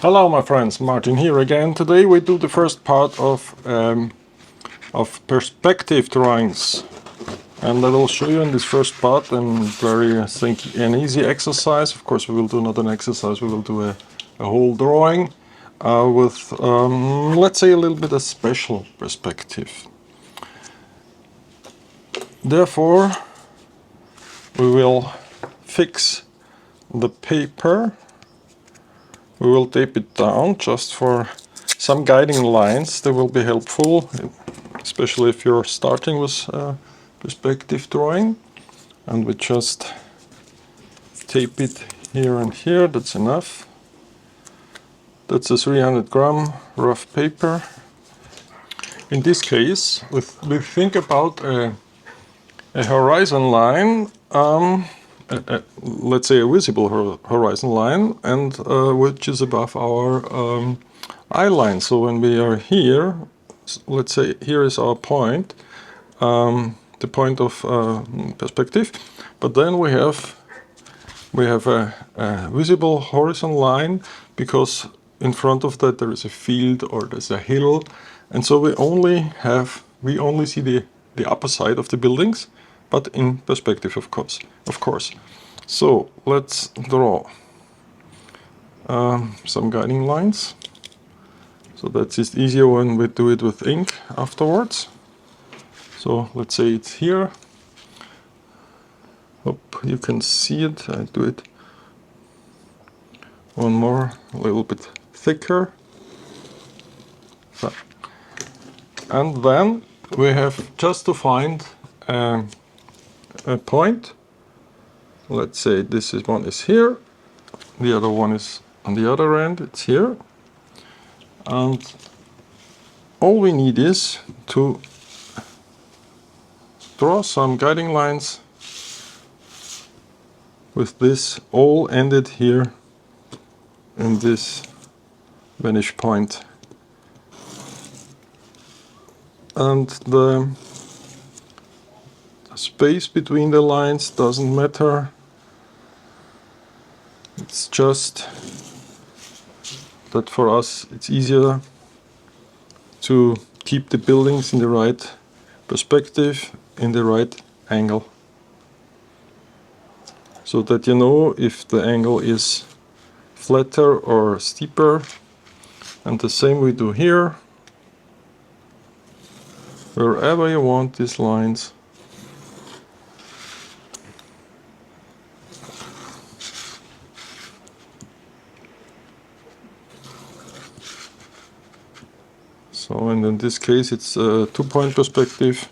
Hello my friends, Martin here again. Today we do the first part of perspective drawings, and I will show you in this first part an easy exercise. Of course we will do not an exercise, we will do a whole drawing with let's say a little bit of special perspective. Therefore we will fix the paper. We will tape it down just for some guiding lines. They will be helpful, especially if you're starting with perspective drawing. And we just tape it here and here. That's enough. That's a 300 gram rough paper. In this case, we think about a horizon line, let's say a visible horizon line, and which is above our eye line. So when we are here, let's say here is our point, the point of perspective, but then we have a visible horizon line because in front of that there is a field or there's a hill, and so we only see the upper side of the buildings, but in perspective, of course. So let's draw some guiding lines. So that's just easier when we do it with ink afterwards. So let's say it's here. Hope you can see it. I do it one more, a little bit thicker. So. And then we have just to find a point. Let's say this one is here, the other one is on the other end, it's here. And all we need is to draw some guiding lines with this all ended here in this vanishing point. And the space between the lines doesn't matter. It's just that for us it's easier to keep the buildings in the right perspective, in the right angle, so that you know if the angle is flatter or steeper. And the same we do here, wherever you want these lines. So, and in this case it's a 2-point perspective.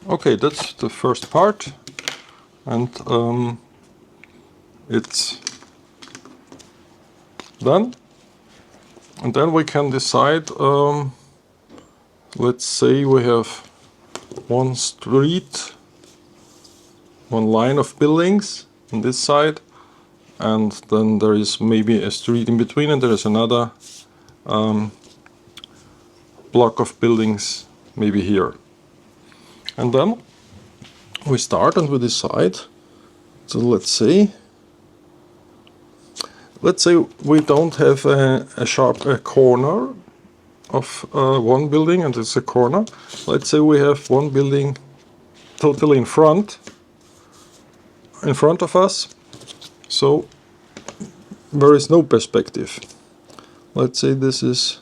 Okay, that's the first part, and it's done. And then we can decide, let's say we have one street, one line of buildings on this side, and then there is maybe a street in between, and there is another block of buildings maybe here. And then we start and we decide. So let's say we don't have a sharp corner of one building, and it's a corner. Let's say we have one building totally in front of us, so there is no perspective. Let's say this is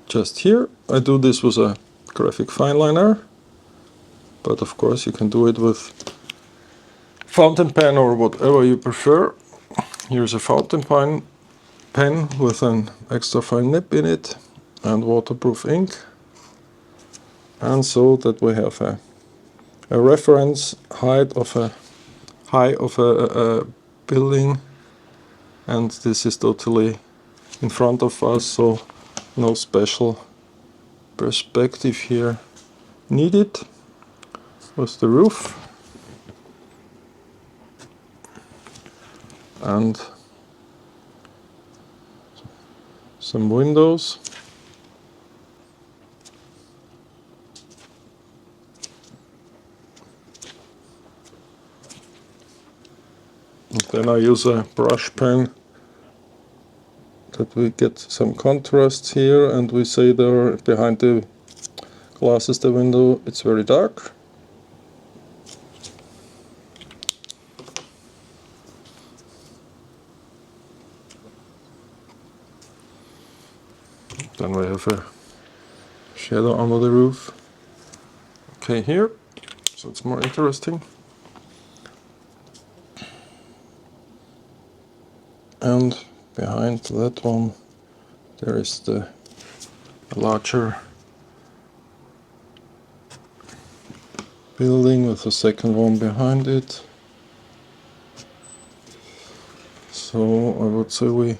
just here. I do this with a graphic fine liner, but of course you can do it with fountain pen or whatever you prefer. Here's a fountain pen with an extra fine nib in it and waterproof ink, and so that we have a reference height of a building, and this is totally in front of us, so no special perspective here needed. With the roof and some windows. Then I use a brush pen that we get some contrasts here, and we say there behind the glasses, the window, it's very dark. Then we have a shadow under the roof. Okay, here, so it's more interesting. And behind that one, there is the larger building with the second one behind it. So I would say we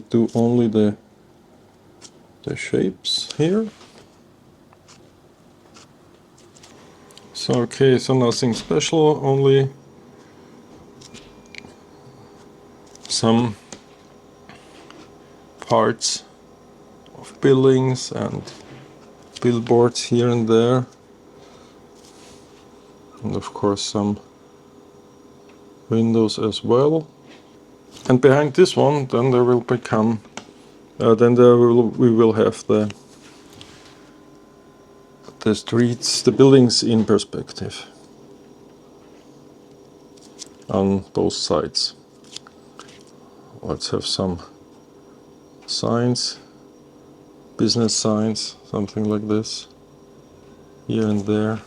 do only the shapes here. So okay, so nothing special, only some parts of buildings and billboards here and there, and of course some windows as well. And behind this one, then there will become, we will have the streets, the buildings in perspective on both sides. Let's have some signs, business signs, something like this, here and there.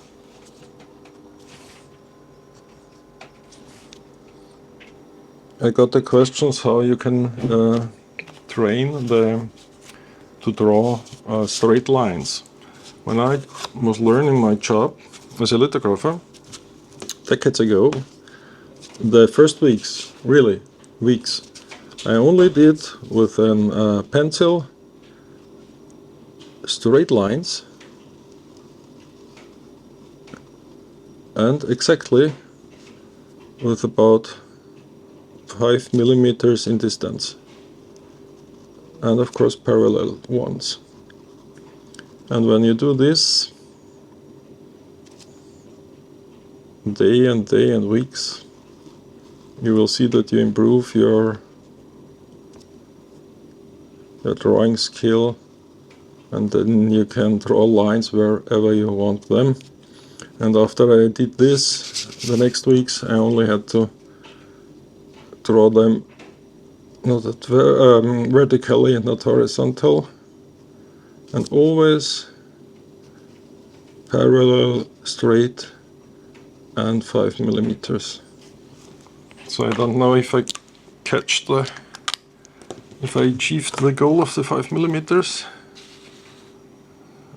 I got the questions how you can train to draw straight lines. When I was learning my job as a lithographer decades ago, the first weeks, really weeks, I only did with a pencil straight lines and exactly with about 5 millimeters in distance, and of course parallel ones. And when you do this day and weeks, you will see that you improve your drawing skill, and then you can draw lines wherever you want them. And after I did this, the next weeks I only had to draw them not at vertically and not horizontal, and always parallel, straight, and 5 millimeters. So I don't know if I achieved the goal of the 5 millimeters.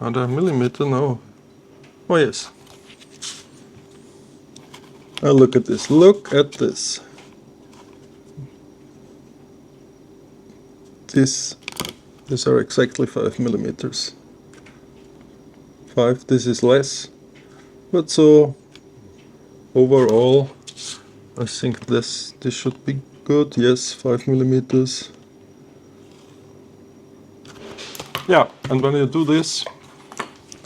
Are there a millimeter? No. Oh yes. Oh, look at this. Look at this. These are exactly 5 millimeters. 5. This is less, but so overall, I think this should be good. Yes, 5 millimeters. Yeah, and when you do this,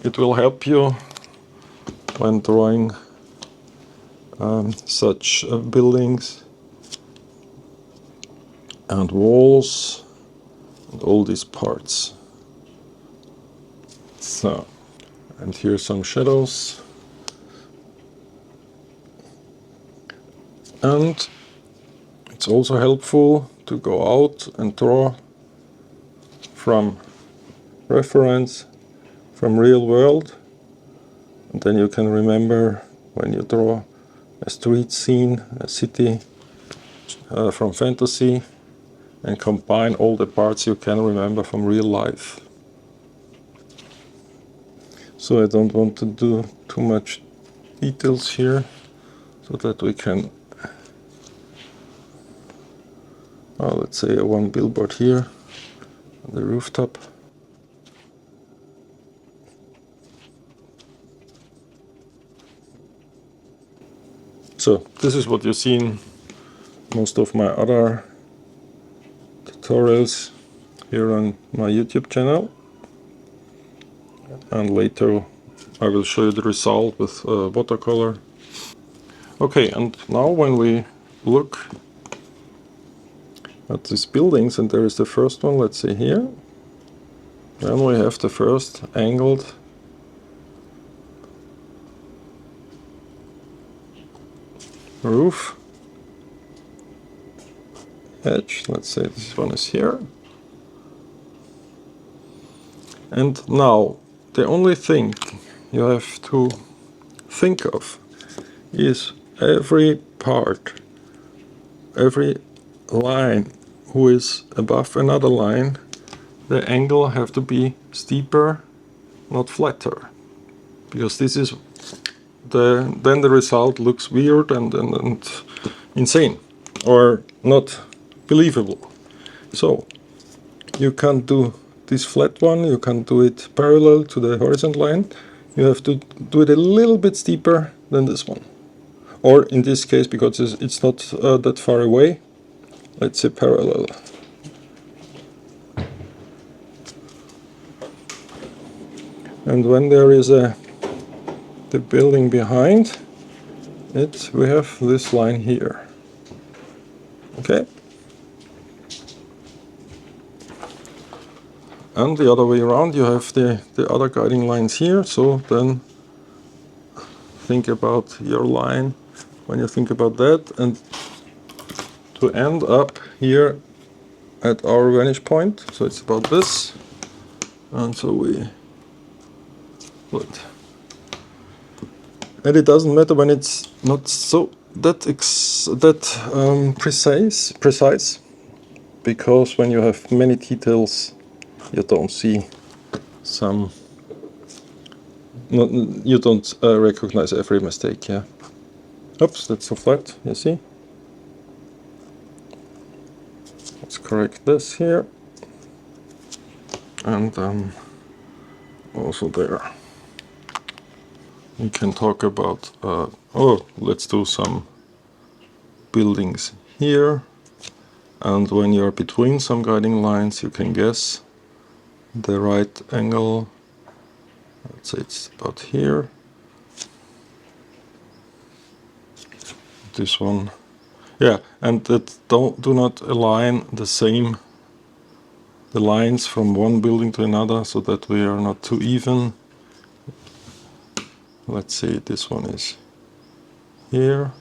it will help you when drawing such buildings and walls and all these parts. So, and here some shadows. And it's also helpful to go out and draw from reference, from real world, and then you can remember when you draw a street scene, a city from fantasy, and combine all the parts you can remember from real life. So I don't want to do too much details here, so that we can, let's say one billboard here on the rooftop. So this is what you see in most of my other tutorials here on my YouTube channel, and later I will show you the result with watercolor. Okay, and now when we look at these buildings, and there is the first one, let's see here, then we have the first angled roof edge. Let's say this one is here. And now the only thing you have to think of is every part, every line who is above another line, the angle have to be steeper, not flatter, because this is then the result looks weird and insane or not believable. So you can't do this flat one, you can do it parallel to the horizontal line. You have to do it a little bit steeper than this one. Or in this case, because it's not that far away, let's say parallel. And when there is the building behind it, we have this line here. Okay? And the other way around, you have the other guiding lines here. So then think about your line when you think about that, and to end up here at our vantage point. So it's about this. And so we put. And it doesn't matter when it's not so precise, because when you have many details, you don't see some. You don't recognize every mistake. Yeah. Oops, that's so flat. You see. Let's correct this here, and also there. We can talk about. Let's do some buildings here. And when you're between some guiding lines, you can guess the right angle. Let's say it's about here. This one, yeah, and that do not align the lines from one building to another, so that we are not too even. Let's say this one is here.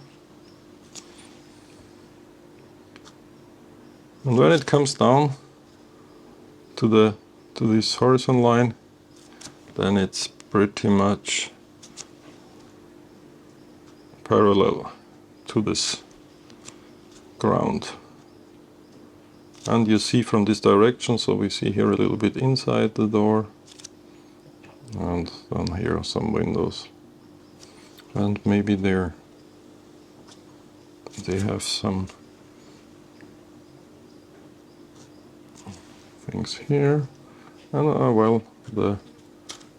And when it comes down to this horizon line, then it's pretty much parallel to this ground. And you see from this direction, so we see here a little bit inside the door, and then here are some windows, and maybe they have some things here, and well, the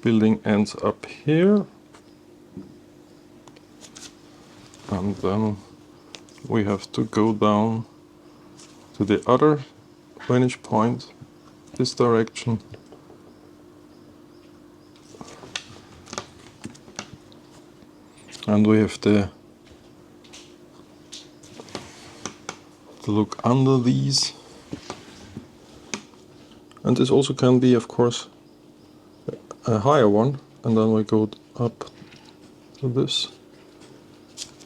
building ends up here, and then we have to go down to the other vantage point, this direction, and we have to look under these. And this also can be, of course, a higher one, and then we go up to this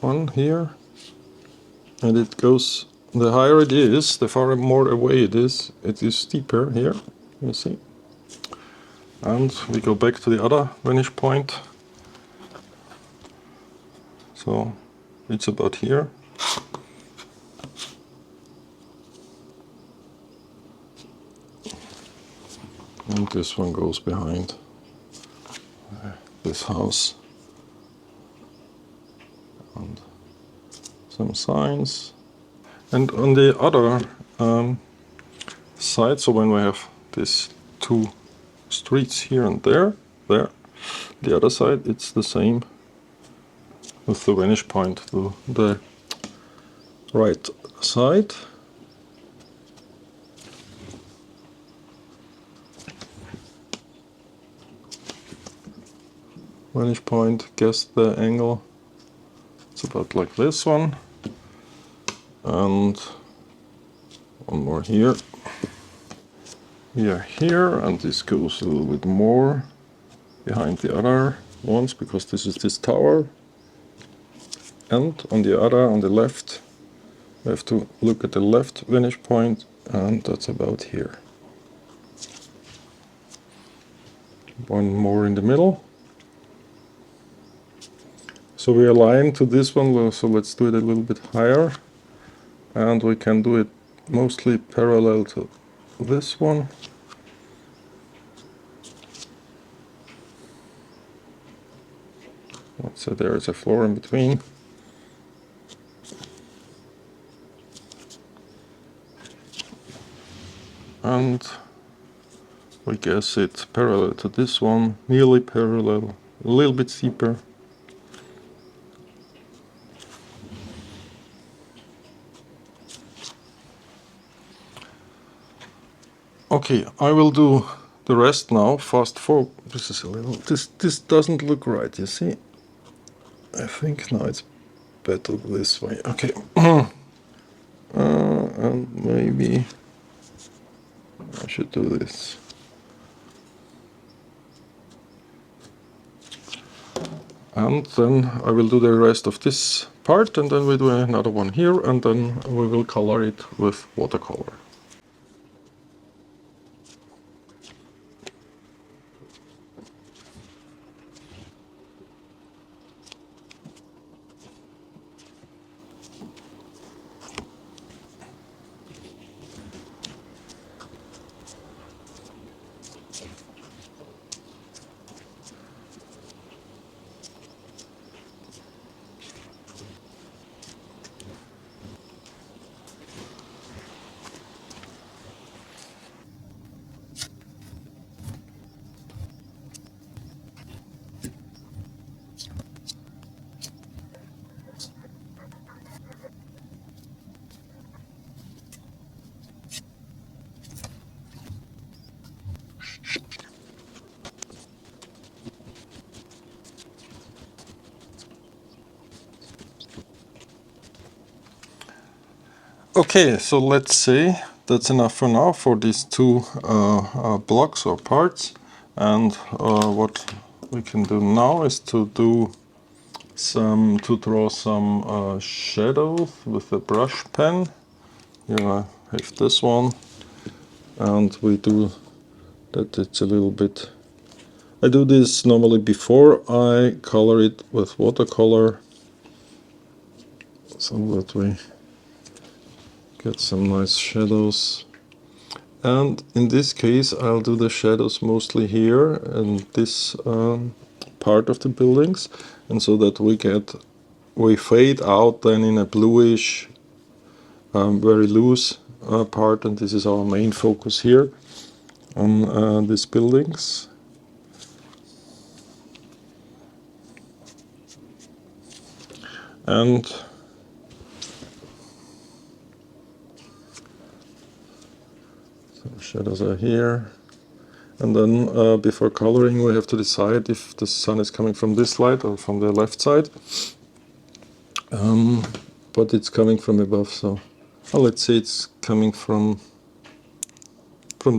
one here, and it goes, the higher it is, the far more away it is steeper here, you see. And we go back to the other vantage point, so it's about here. And this one goes behind this house. And some signs. And on the other side, so when we have these two streets here and there, the other side, it's the same with the vantage point to the right side. Vantage point, guess the angle. It's about like this one, and one more here. We are here, and this goes a little bit more behind the other ones, because this is this tower. And on the other, on the left, we have to look at the left vantage point, and that's about here. One more in the middle. So we align to this one, so let's do it a little bit higher. And we can do it mostly parallel to this one. So there is a floor in between. And we guess it's parallel to this one, nearly parallel, a little bit steeper. Okay, I will do the rest now. Fast forward. This is a little. This doesn't look right. You see? I think now it's better this way. Okay. And maybe I should do this. And then I will do the rest of this part, and then we do another one here, and then we will color it with watercolor. Okay, so let's say that's enough for now for these two blocks or parts, and what we can do now is to draw some shadows with a brush pen. Here I have this one, and we do that. It's a little bit. I do this normally before I color it with watercolor, so that we get some nice shadows. And in this case I'll do the shadows mostly here in this part of the buildings, and so that we fade out then in a bluish very loose part, and this is our main focus here on these buildings. And shadows are here, and then before coloring we have to decide if the sun is coming from this light or from the left side, but it's coming from above, so let's say it's coming from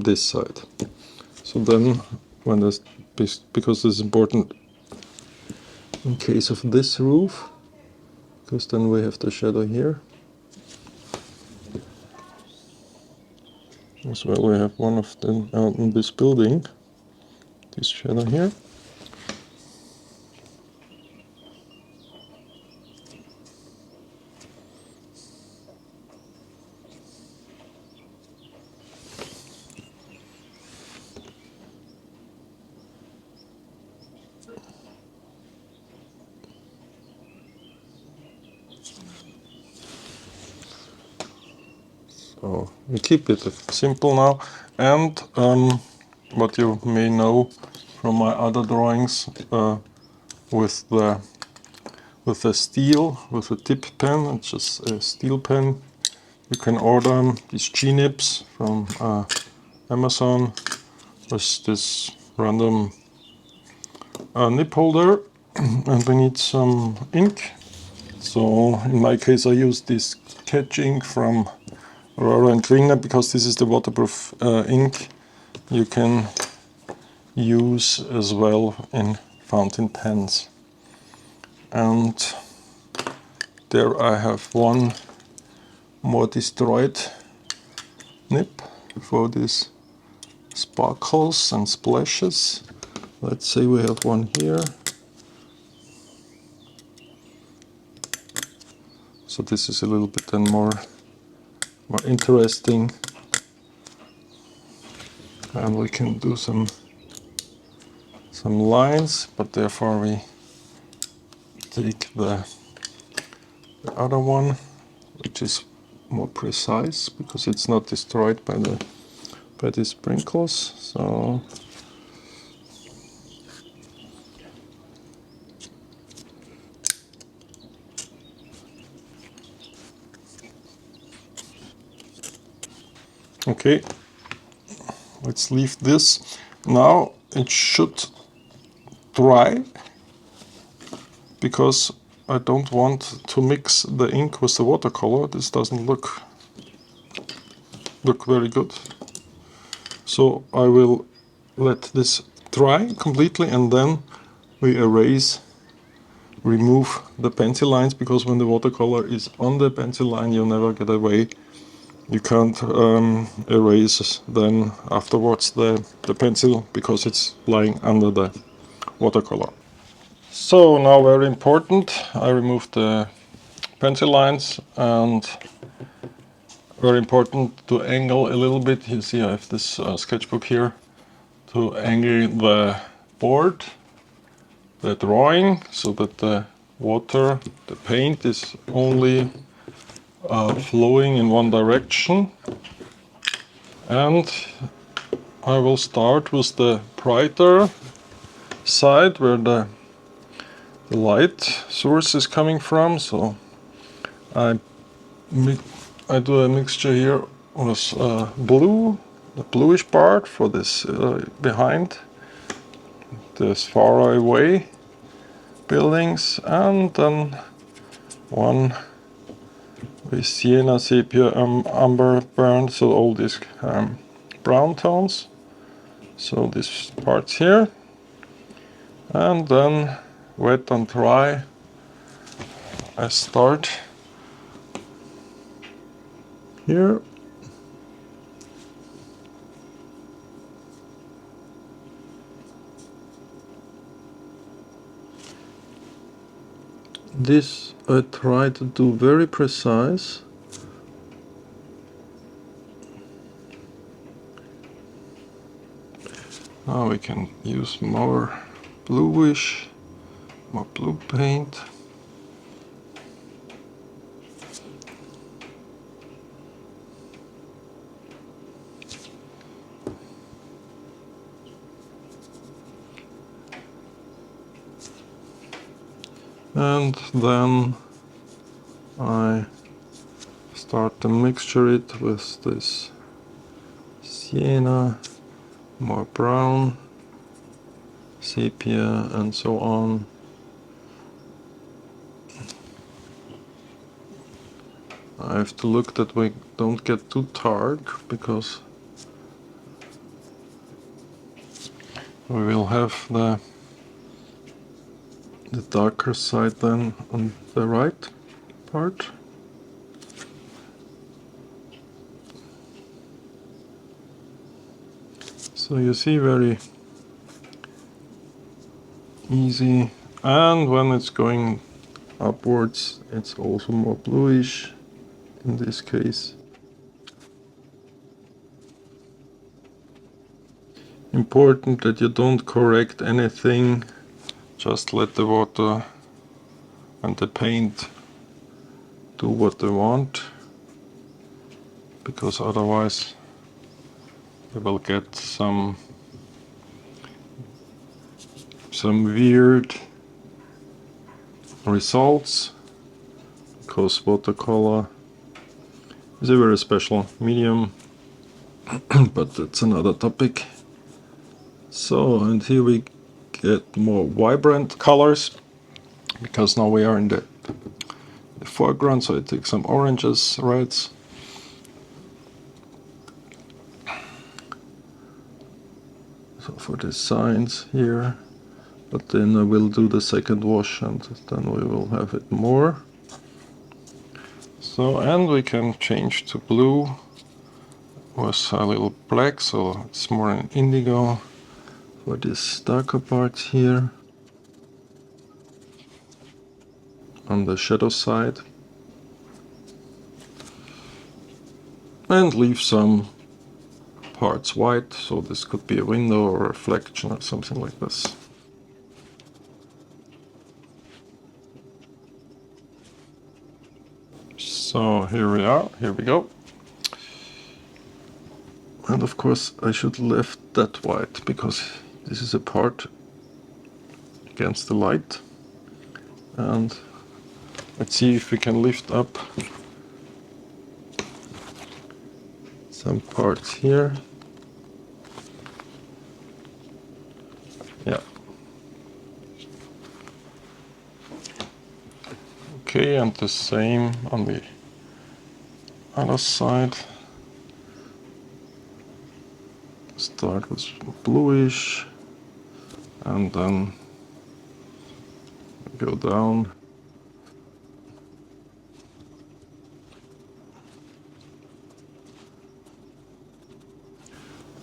this side. So then when this, because this is important in case of this roof, because then we have the shadow here. As well, we have one of them out in this building, this shadow here. So we keep it simple now, and what you may know from my other drawings, with the steel, with the tip pen, it's just a steel pen. You can order these G-nibs from Amazon with this random nib holder, and we need some ink. So in my case I use this Catch ink from Aurora and Klinger because this is the waterproof ink you can use as well in fountain pens. And there I have one more destroyed nib for these sparkles and splashes. Let's say we have one here. So this is a little bit then more interesting, and we can do some lines, but therefore we take the other one, which is more precise because it's not destroyed by the sprinkles. So okay, let's leave this. Now it should dry because I don't want to mix the ink with the watercolor. This doesn't look very good. So I will let this dry completely and then we remove the pencil lines, because when the watercolor is on the pencil line you never get away. You can't erase then afterwards the pencil because it's lying under the watercolor. So now very important, I removed the pencil lines, and very important to angle a little bit. You see I have this sketchbook here, to angle the board, the drawing, so that the paint is only flowing in one direction. And I will start with the brighter side where the light source is coming from. So I do a mixture here with blue, the bluish part for this behind this far away buildings, and then one with sienna, sepia, umber, burn, so all these brown tones. So these parts here, and then wet and dry. I start here. This I try to do very precise. Now we can use more bluish, more blue paint. And then I start to mixture it with this sienna, more brown, sepia, and so on. I have to look that we don't get too dark, because we will have the darker side then on the right part. So you see, very easy, and when it's going upwards it's also more bluish in this case. Important that you don't correct anything, just let the water and the paint do what they want, because otherwise you will get some weird results, because watercolor is a very special medium, but that's another topic. So, and here we get more vibrant colors, because now we are in the foreground, so I take some oranges, reds. So for the signs here, but then I will do the second wash and then we will have it more. So, and we can change to blue with a little black, so it's more an indigo for this darker part here on the shadow side, and leave some parts white, so this could be a window or a reflection or something like this. So here we are, here we go. And of course I should lift that white because this is a part against the light. And let's see if we can lift up some parts here. Yeah. Okay, and the same on the other side. Start with bluish and then go down.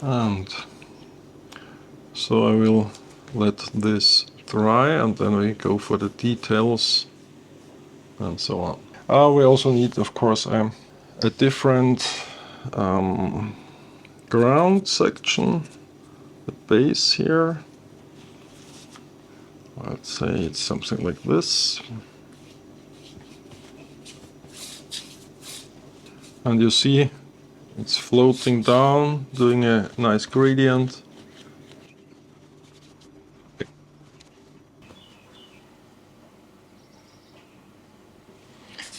And so I will let this dry and then we go for the details and so on. We also need, of course, a different ground section, the base here. Let's say it's something like this. And you see it's floating down, doing a nice gradient.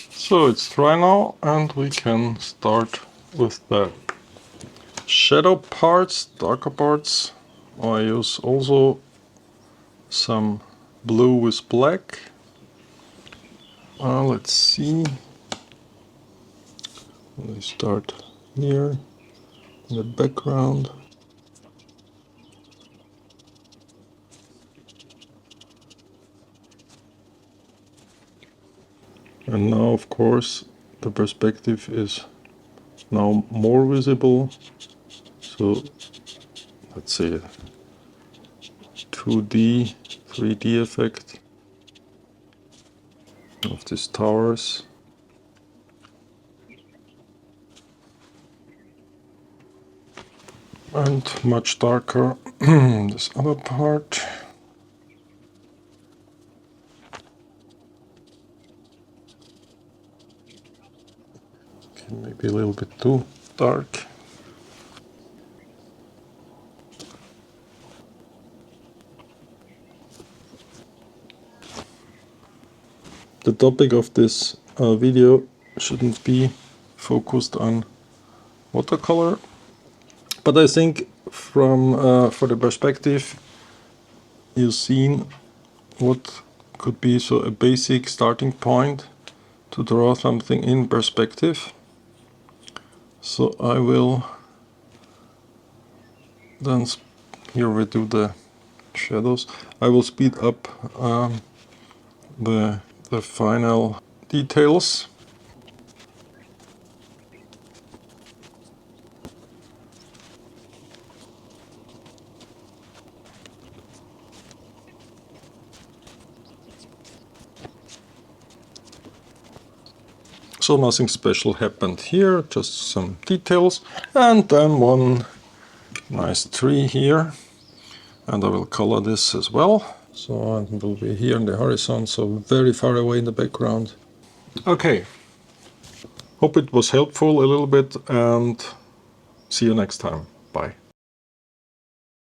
So it's dry now and we can start with the shadow parts, darker parts. I use also some blue with black. Let's see. We start here in the background. And now, of course, the perspective is now more visible. So let's say a 2D, 3D effect of these towers. And much darker this other part. Okay, maybe a little bit too dark. The topic of this video shouldn't be focused on watercolor, but I think from for the perspective you've seen what could be so a basic starting point to draw something in perspective. So I will then, here we do the shadows, I will speed up the final details. So nothing special happened here, just some details, and then one nice tree here, and I will color this as well. So it will be here in the horizon, so very far away in the background. Okay, hope it was helpful a little bit, and see you next time. Bye.